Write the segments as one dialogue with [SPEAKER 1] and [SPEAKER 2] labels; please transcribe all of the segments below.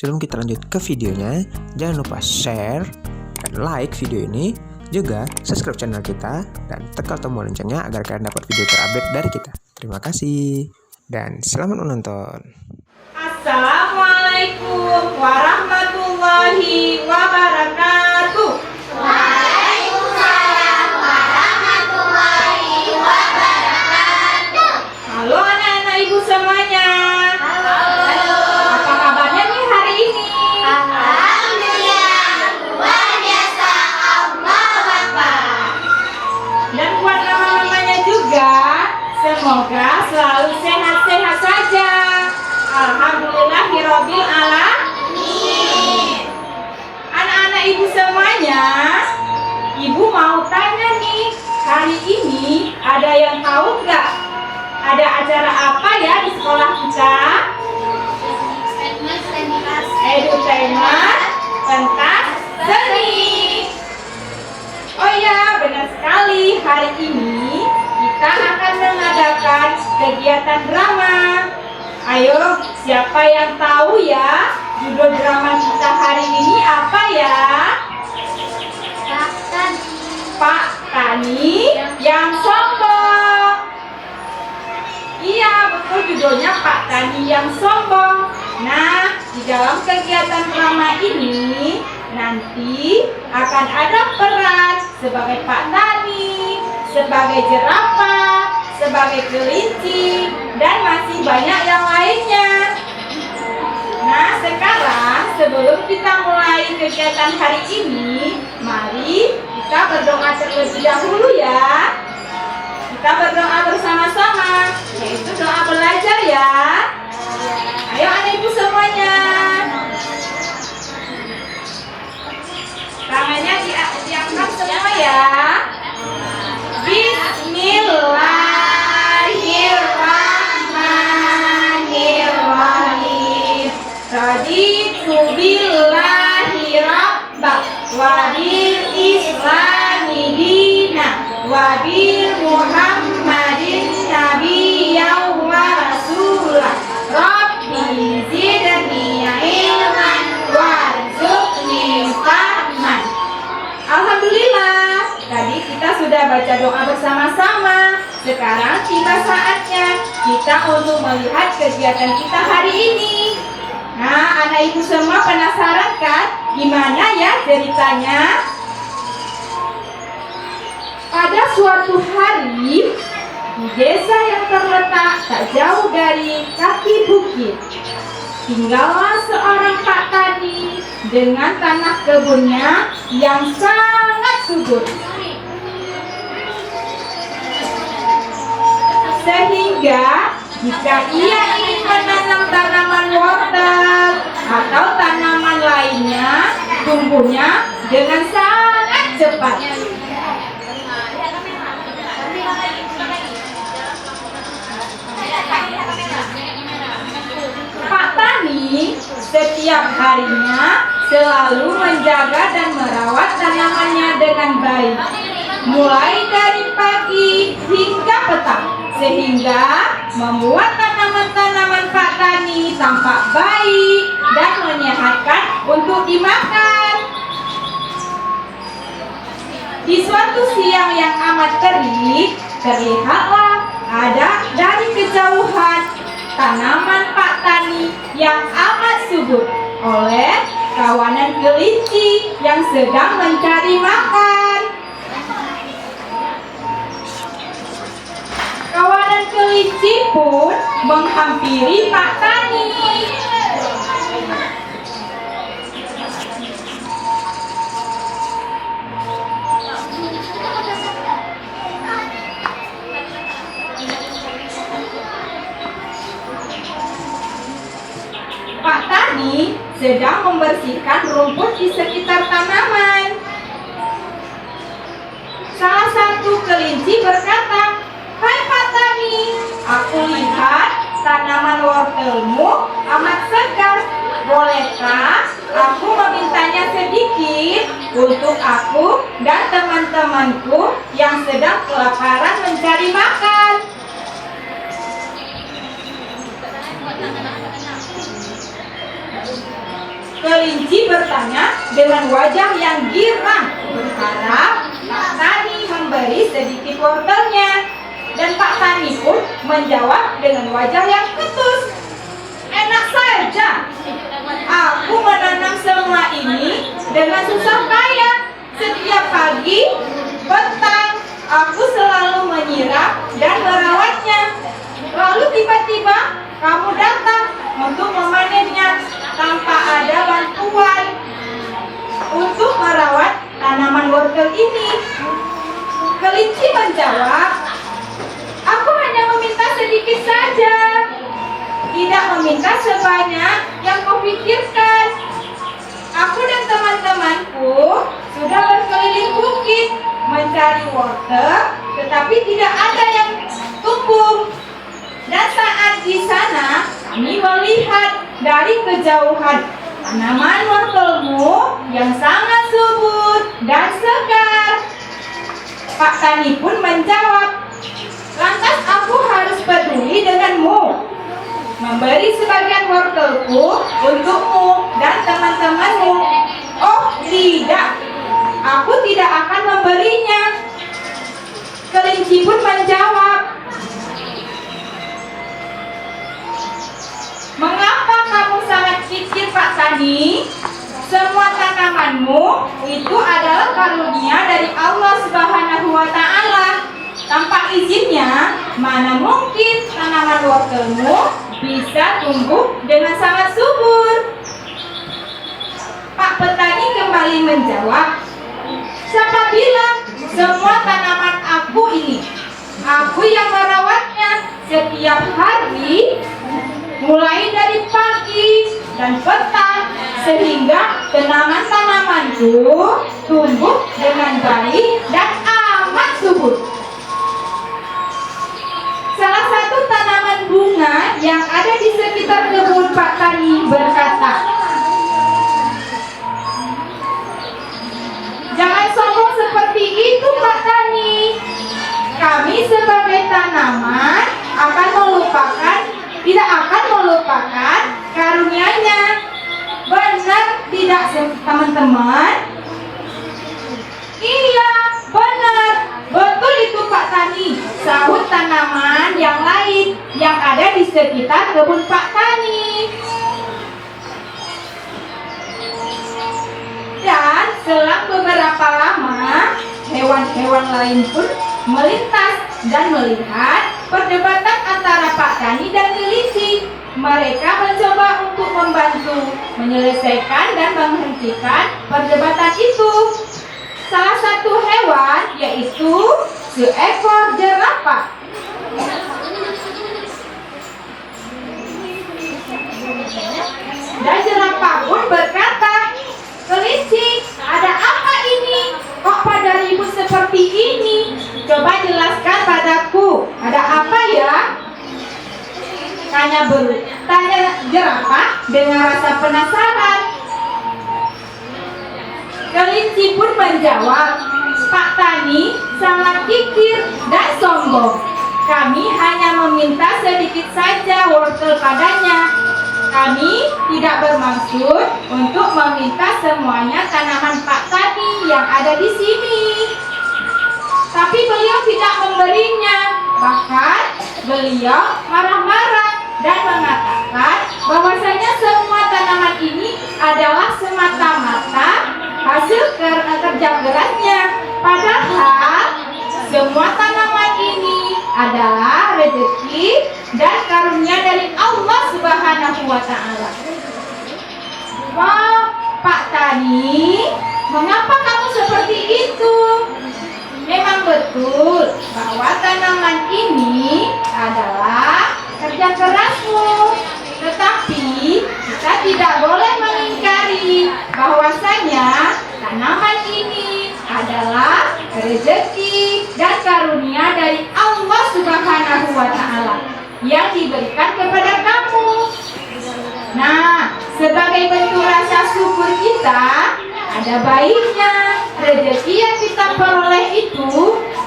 [SPEAKER 1] sebelum kita lanjut ke videonya, jangan lupa share dan like video ini, juga subscribe channel kita dan tekan tombol loncengnya agar kalian dapat video terupdate dari kita. Terima kasih dan selamat menonton.
[SPEAKER 2] Assalamualaikum warahmatullahi wabarakatuh.
[SPEAKER 3] Waalaikumsalam warahmatullahi wabarakatuh.
[SPEAKER 2] Halo anak-anak ibu semuanya.
[SPEAKER 3] Halo.
[SPEAKER 2] Apa kabarnya nih hari ini?
[SPEAKER 3] Alhamdulillah, luar biasa. Allahu Akbar.
[SPEAKER 2] Dan buat mama-mamanya juga, semoga selalu sehat-sehat saja. Alhamdulillahirabbil alamin. Anak-anak ibu semuanya, ibu mau tanya nih, hari ini ada yang tahu nggak? Ada acara apa ya di sekolah kita? Edutainment, pentas seni. Oh ya, benar sekali. Hari ini kita akan mengadakan kegiatan drama. Ayo, siapa yang tahu ya judul drama kita hari ini apa ya? Pak Tani yang sombong. Iya, betul, judulnya Pak Tani yang sombong. Nah, di dalam kegiatan drama ini nanti akan ada peran sebagai Pak Tani, sebagai jerapah, sebagai kelinci, dan masih banyak yang lainnya. Nah, sekarang sebelum kita mulai kegiatan hari ini, mari kita berdoa terlebih dahulu ya. Kita berdoa bersama-sama, yaitu doa belajar ya. Ayo anak ibu semuanya. Tangannya diangkat semua ya. Bismillahirrahmanirrahim. Raditu billahi rabba wa bil islami dina wa bil muhammadin nabiyyan wa rasulah. Rabbi zidni ilman warzuqni fahman. Alhamdulillah, tadi kita sudah baca doa bersama-sama. Sekarang tiba saatnya kita untuk melihat kegiatan kita hari ini. Nah, anak ibu semua penasaran kan? Gimana ya ceritanya? Pada suatu hari, di desa yang terletak tak jauh dari kaki bukit, tinggallah seorang Pak Tani dengan tanah kebunnya yang sangat subur. Sehingga jika ia ingin menanam tanaman wortel atau tanaman lainnya, tumbuhnya dengan sangat cepat. Pak Tani setiap harinya selalu menjaga dan merawat tanamannya dengan baik, mulai dari pagi hingga petang, sehingga membuat tanaman-tanaman Pak Tani tampak baik dan menyehatkan untuk dimakan. Di suatu siang yang amat terik, terlihatlah ada dari kejauhan tanaman Pak Tani yang amat subur oleh kawanan kelinci yang sedang mencari makan. Kawanan kelinci pun menghampiri Pak Tani. Pak Tani sedang membersihkan rumput di sekitar tanaman. Salah satu kelinci berkata, "Hai Pak Tani, aku lihat tanaman wortelmu amat segar. Bolehkah aku memintanya sedikit untuk aku dan teman-temanku yang sedang kelaparan mencari makan?" Kelinci bertanya dengan wajah yang girang, berharap Pak Tani memberi sedikit wortelnya. Dan Pak Tani pun menjawab dengan wajah yang ketus. Enak saja, aku menanam semua ini dengan susah payah. Setiap pagi, petang, aku selalu menyiram dan merawatnya. Lalu tiba-tiba kamu datang untuk memanennya tanpa ada bantuan untuk merawat tanaman wortel ini. Kelinci menjawab, aku hanya meminta sedikit saja, tidak meminta sebanyak yang kau pikirkan. Aku dan teman-temanku sudah berkeliling bukit mencari wortel, tetapi tidak ada yang tumbuh. Dan saat di sana kami melihat dari kejauhan tanaman wortelmu yang sangat subur dan segar. Pak Tani pun menjawab, lantas aku harus peduli denganmu, memberi sebagian wortelku untukmu dan teman-temanmu. Oh tidak, aku tidak akan memberinya. Kelinci pun menjawab, mengapa kamu sangat kikir Pak Tani? Semua tanamanmu itu adalah karunia dari Allah Subhanahu wa Ta'ala. Tanpa izinnya, mana mungkin tanaman wortelmu bisa tumbuh dengan sangat subur. Pak Petani kembali menjawab, siapa bilang semua tanaman aku ini? Aku yang merawatnya setiap hari, mulai dari pagi dan petang, sehingga tanaman-tanamanku tumbuh dengan baik dan amat subur. Salah satu tanaman bunga yang ada di sekitar kebun Pak Tani berkata, jangan sombong seperti itu Pak Tani. Kami sebagai tanaman tidak akan melupakan karunia-Nya. Benar tidak teman-teman? Iya, benar. Betul itu Pak Tani, sahut tanaman yang lain yang ada di sekitar kebun Pak Tani. Dan selang beberapa lama, hewan-hewan lain pun melintas dan melihat perdebatan antara Pak Tani dan kelinci. Mereka mencoba untuk membantu menyelesaikan dan menghentikan perdebatan itu. Salah satu hewan yaitu seekor jerapah. Dan jerapah pun berkata, kelinci, ada apa ini? Kok pada ribut seperti ini? Coba jelaskan padaku, ada apa ya? Tanya jerapah dengan rasa penasaran. Kelinci pun menjawab, Pak Tani sangat kikir dan sombong. Kami hanya meminta sedikit saja wortel padanya. Kami tidak bermaksud untuk meminta semuanya tanaman Pak Tani yang ada di sini. Tapi beliau tidak memberinya. Bahkan beliau marah-marah dan mengatakan bahwasanya semua tanaman ini adalah semata-mata hasil kerja kerasnya. Padahal semua tanaman ini adalah rezeki dan karunia dari Allah Subhanahu wa Ta'ala. Wah, Pak Tani, mengapa kamu seperti itu? Memang betul bahwa tanaman ini adalah kerja kerasmu, tetapi kita tidak boleh mengingkari bahwasanya tanaman ini adalah rezeki dan karunia dari Allah Subhanahu wa Ta'ala yang diberikan kepada kamu. Nah, sebagai bentuk rasa syukur kita, ada baiknya rezeki yang kita peroleh itu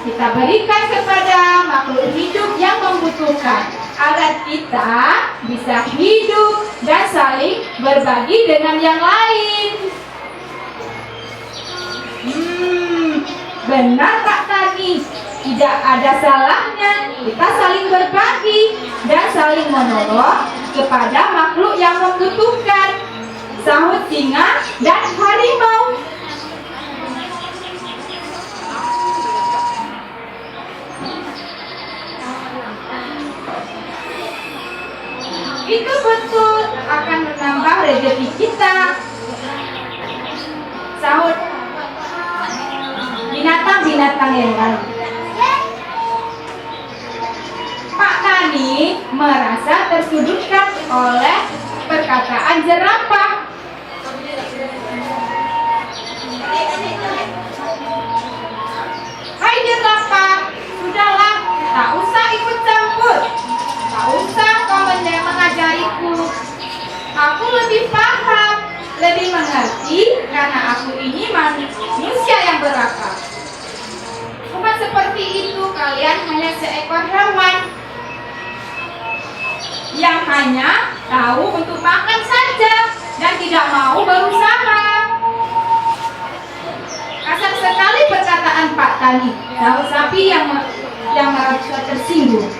[SPEAKER 2] kita berikan kepada makhluk hidup yang membutuhkan. agar kita bisa hidup dan saling berbagi dengan yang lain. Benar Kak Tani, tidak ada salahnya kita saling berbagi dan saling menolong kepada makhluk yang membutuhkan, sahut singa dan harimau. Itu betul akan menambah rezeki kita, sahut binatang-binatang yang lain. Pak Tani merasa tersudutkan oleh perkataan jerapah. Hai jerapah, sudahlah, tak usah ikut campur. Tak usah kau mengajariku. Aku lebih paham, lebih mengerti karena aku ini manusia yang berakal. Bukan seperti itu, kalian hanya seekor hewan yang hanya tahu untuk makan saja dan tidak mau berusaha. Kasar sekali perkataan Pak Tani, tahu sapi yang merasa tersinggung.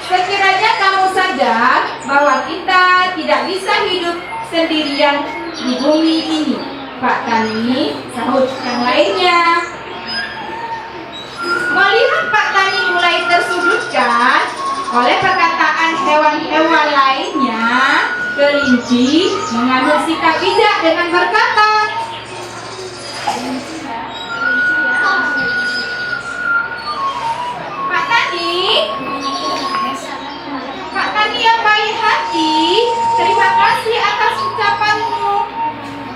[SPEAKER 2] Sekiranya kamu sadar bahwa kita tidak bisa hidup sendirian di bumi ini, Pak Tani, sahut yang lainnya. Melihat Pak Tani mulai tersudutkan oleh perkataan hewan-hewan lainnya, kelinci mengambil sikap bijak dengan berkata, Pak Tani yang baik hati, terima kasih atas ucapanmu.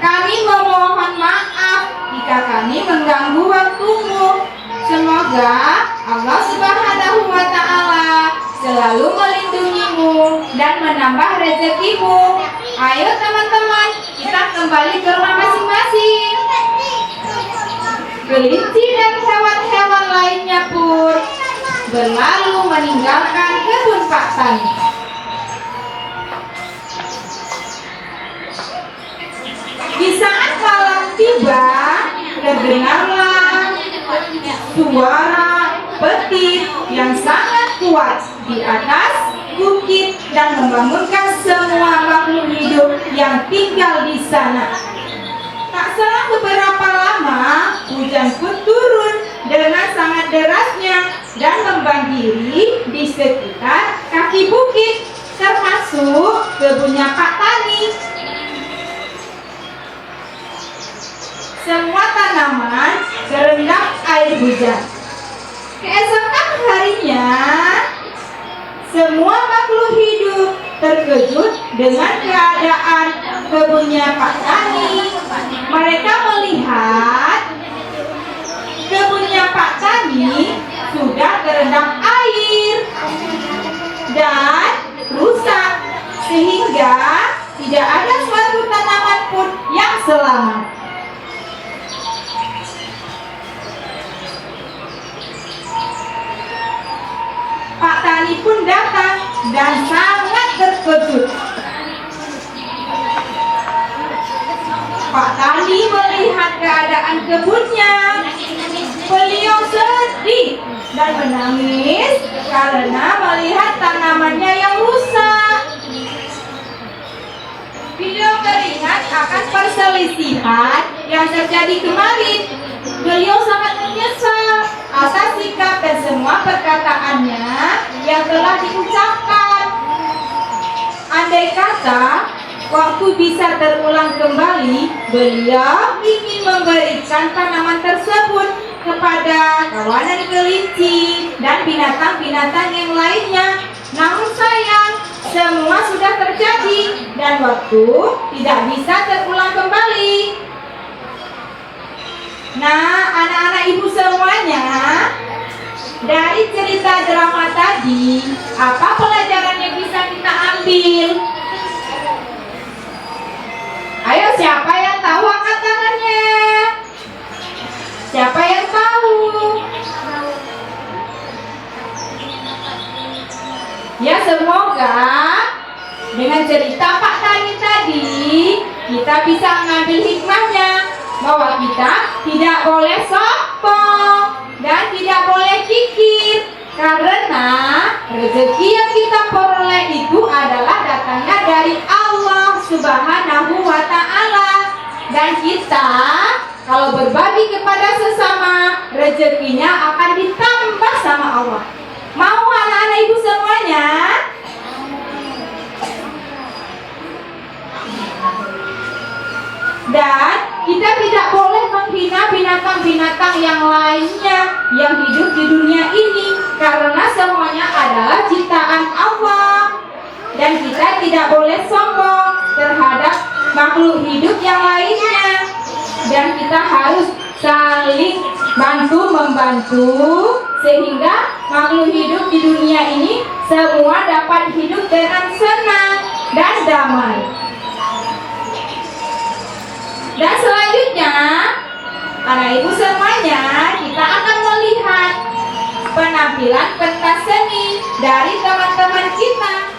[SPEAKER 2] Kami memohon maaf jika kami mengganggu waktumu. Semoga Allah Subhanahu wa Ta'ala selalu melindungimu dan menambah rezekimu. Ayo teman-teman, kita kembali ke rumah masing-masing. Kelinci dan hewan-hewan lainnya pun berlalu meninggalkan kebun Pak Tani. Di saat malam tiba, terdengarlah suara petir yang sangat kuat di atas bukit dan membangunkan semua makhluk hidup yang tinggal di sana. Tak selang beberapa lama, hujan pun turun dengan sangat derasnya dan membanjiri di sekitar kaki bukit, termasuk kebunnya Pak Tani. Semua tanaman terendam air hujan. Keesokan harinya, semua makhluk hidup terkejut dengan keadaan kebunnya Pak Tani. Mereka melihat kebunnya Pak Tani sudah terendam air dan rusak, sehingga tidak ada suatu tanaman pun yang selamat. Pak Tani pun datang dan sangat terkejut. Pak Tani melihat keadaan kebunnya. Beliau sedih dan menangis karena melihat tanamannya yang rusak. Beliau teringat akan perselisihan yang terjadi kemarin. Beliau sangat menyesal atas sikap dan semua perkataannya yang telah diucapkan. Andai kata waktu bisa terulang kembali, beliau ingin memberikan tanaman tersebut kepada kawanan kelinci dan binatang-binatang yang lainnya. Namun sayang, semua sudah terjadi dan waktu tidak bisa terulang kembali. Nah, anak-anak ibu semuanya, dari cerita drama tadi, apa pelajaran yang bisa kita ambil? Ayo, siapa yang tahu angkat tangannya? Siapa yang tahu? semoga dengan cerita Pak Tani tadi kita bisa mengambil hikmahnya bahwa kita tidak boleh sombong dan tidak boleh kikir, karena rezeki yang kita peroleh itu adalah datangnya dari Allah Subhanahu wa Ta'ala. Dan kita kalau berbagi kepada sesama, rezekinya akan ditambah sama Allah. Mau anak-anak ibu semuanya? Dan kita tidak boleh menghina binatang-binatang yang lainnya yang hidup di dunia ini, karena semuanya adalah ciptaan Allah. Dan kita tidak boleh sombong terhadap makhluk hidup yang lainnya. Dan kita harus saling bantu-membantu sehingga makhluk hidup di dunia ini semua dapat hidup dengan senang dan damai. Dan selanjutnya, anak ibu semuanya, kita akan melihat penampilan pentas seni dari teman-teman kita.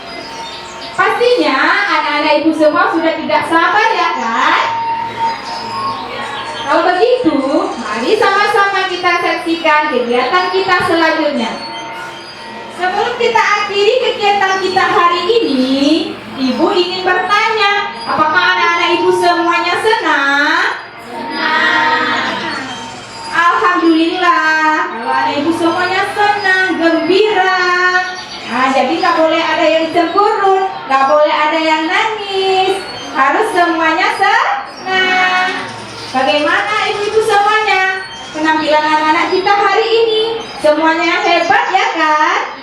[SPEAKER 2] Pastinya anak-anak ibu semua sudah tidak sabar ya kan? Kalau begitu, mari sama-sama kita saksikan kegiatan kita selanjutnya. Sebelum kita akhiri kegiatan kita hari ini, ibu ingin bertanya, apakah anak-anak ibu semuanya senang?
[SPEAKER 3] Senang.
[SPEAKER 2] Alhamdulillah, kalau anak ibu semuanya senang, gembira. Nah, jadi gak boleh ada yang cemberut, gak boleh ada yang nangis, harus semuanya senang. Bagaimana ibu-ibu semuanya? Penampilan anak-anak kita hari ini semuanya hebat ya kan?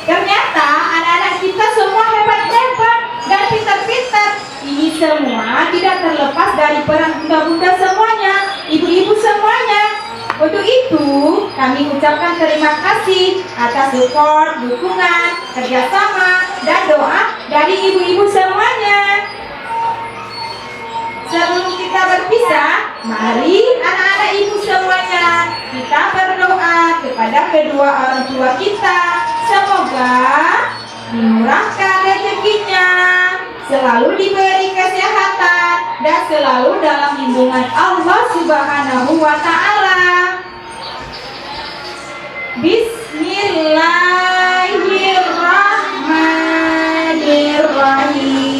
[SPEAKER 2] Ternyata anak-anak kita semua hebat-hebat dan pintar-pintar. Ini semua tidak terlepas dari peran bunda-bunda semuanya, ibu-ibu semuanya. Untuk itu, kami ucapkan terima kasih atas support, dukungan, kerjasama, dan doa dari ibu-ibu semuanya. Sebelum kita berpisah, mari anak-anak ibu semuanya kita berdoa kepada kedua orang tua kita. Semoga dimurahkan rezekinya, selalu diberi kesehatan, dan selalu dalam lindungan Allah Subhanahu wa Ta'ala. Bismillahirrahmanirrahim.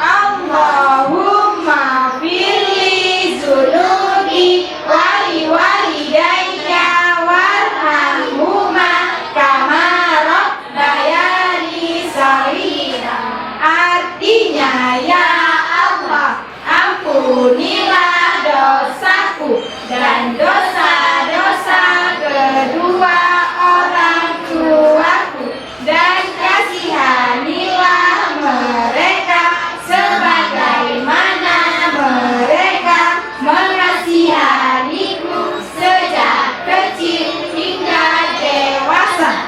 [SPEAKER 2] Allahumma firli zunubi wali walidayya warhamhuma kama rabbayani shaghira. Artinya, ya Allah, ampunilah dosaku dan dosa-dosa kedua orang tuaku, dan kasihanilah mereka sebagaimana mereka mengasihaniku sejak kecil hingga dewasa.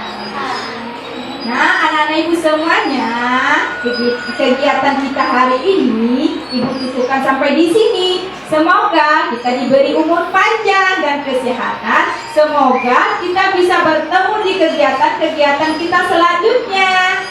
[SPEAKER 2] Nah, anak-anak ibu semuanya, kegiatan kita hari ini ibu tutupkan sampai di sini. Semoga kita diberi umur panjang dan kesehatan. Semoga kita bisa bertemu di kegiatan-kegiatan kita selanjutnya.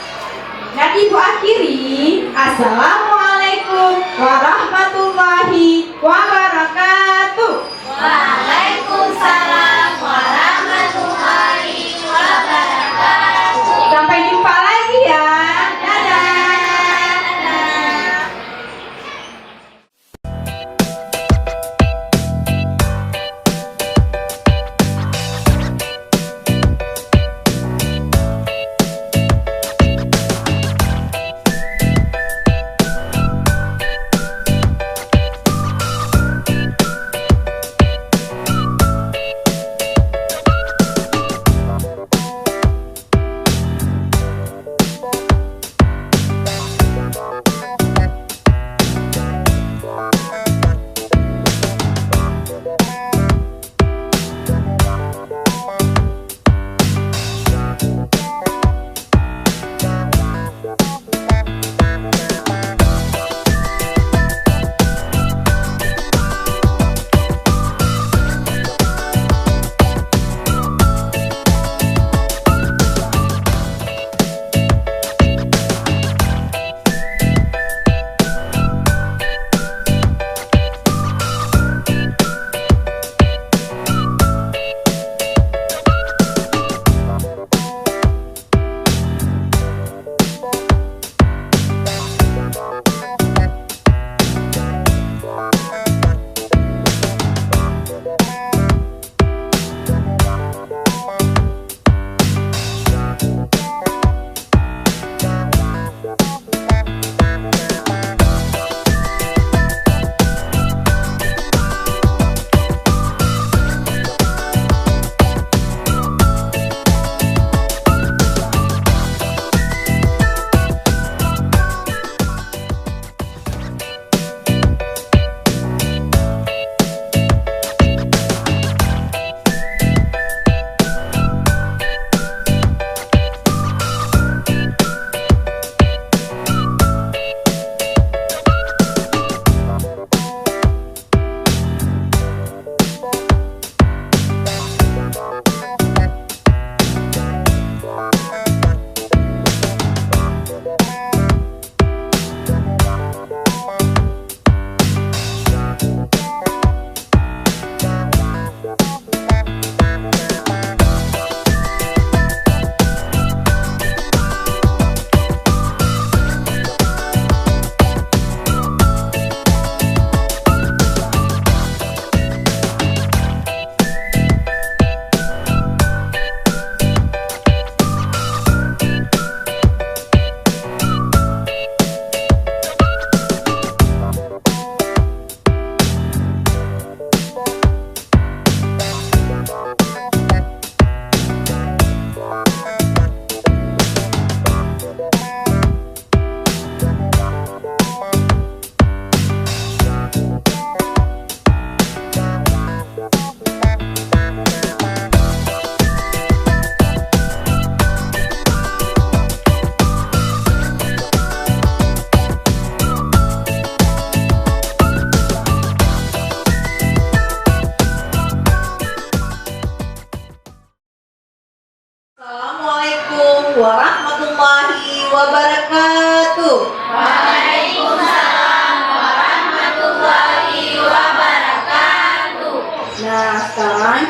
[SPEAKER 2] Dan ibu akhiri, Assalamualaikum warahmatullahi wabarakatuh.
[SPEAKER 3] Waalaikumsalam warahmatullahi wabarakatuh.
[SPEAKER 2] Sampai jumpa lagi ya. Dadah.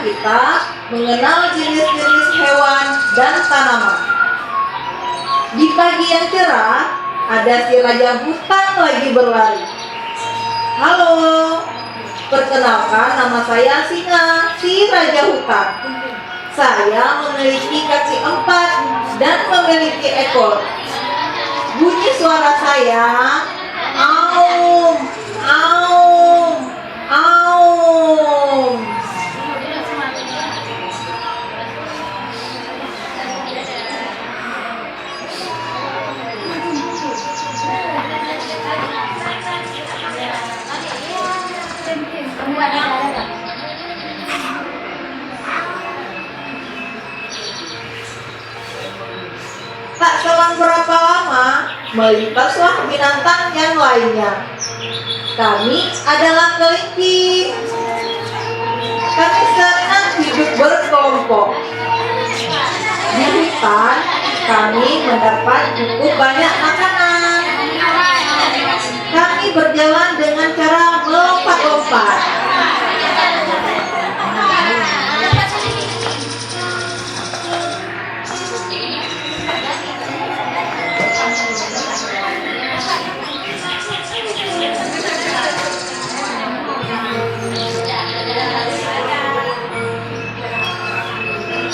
[SPEAKER 4] kita mengenal jenis-jenis hewan dan tanaman. Di pagi yang cerah, ada si raja hutan lagi berlari. Halo, perkenalkan nama saya Singa, si raja hutan. Saya memiliki kaki 4 dan memiliki ekor. Bunyi suara saya, aum, aum, aum. Tak selang berapa lama, melintaslah binatang yang lainnya. Kami adalah kelinci. Kami senang hidup berkelompok. Di hutan, kami mendapat cukup banyak makanan. Kami berjalan dengan cara melompat-lompat.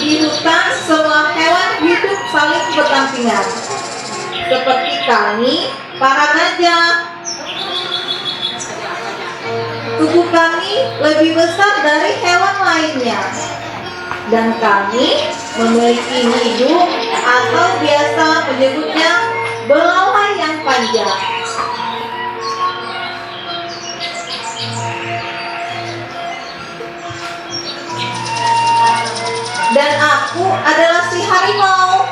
[SPEAKER 4] Di hutan, semua hewan hidup saling berdampingan. Seperti kami, para naga. Tubuh kami lebih besar dari hewan lainnya. Dan kami memiliki hidung atau biasa menyebutnya belalai yang panjang. Dan aku adalah si harimau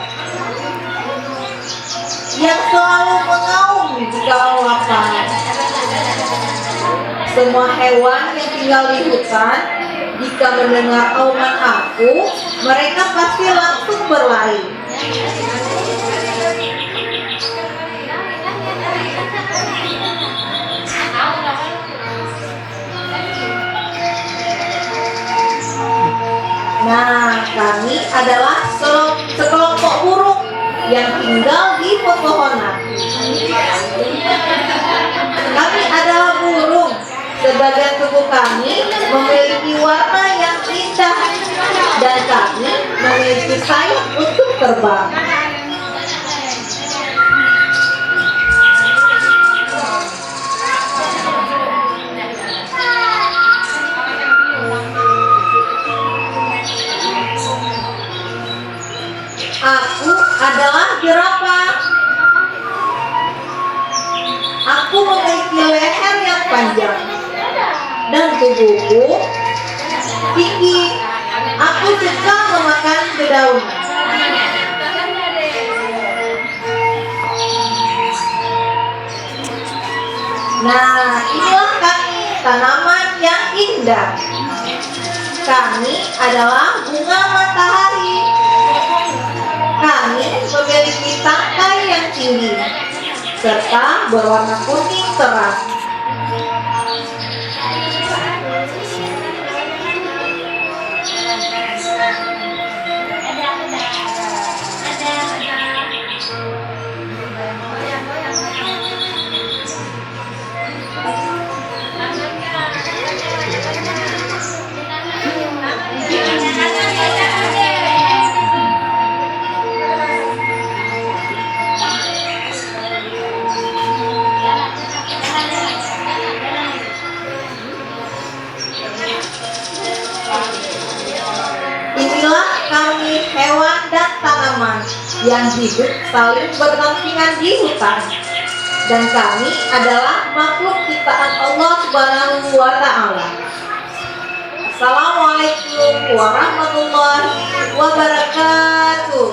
[SPEAKER 4] yang selalu mengaum jika lapar. Semua hewan yang tinggal di hutan, jika mendengar auman aku, mereka pasti langsung berlari. Nah, kami adalah sekelompok burung yang tinggal di pepohonan. Kami adalah burung. Sebagian tubuh kami memiliki warna yang indah dan kami memiliki sayap untuk terbang. Aku adalah jerapah. Aku memiliki leher yang panjang dan tubuhku tinggi. Aku suka memakan dedaunan. Nah, inilah kami, tanaman yang indah. Kami adalah bunga matahari. Kami memiliki tangkai yang tinggi serta berwarna kuning terang. Inilah kami, hewan dan tanaman yang hidup saling berdampingan di hutan. Dan kami adalah makhluk ciptaan Allah Subhanahu wa Ta'ala. Assalamualaikum warahmatullahi wabarakatuh.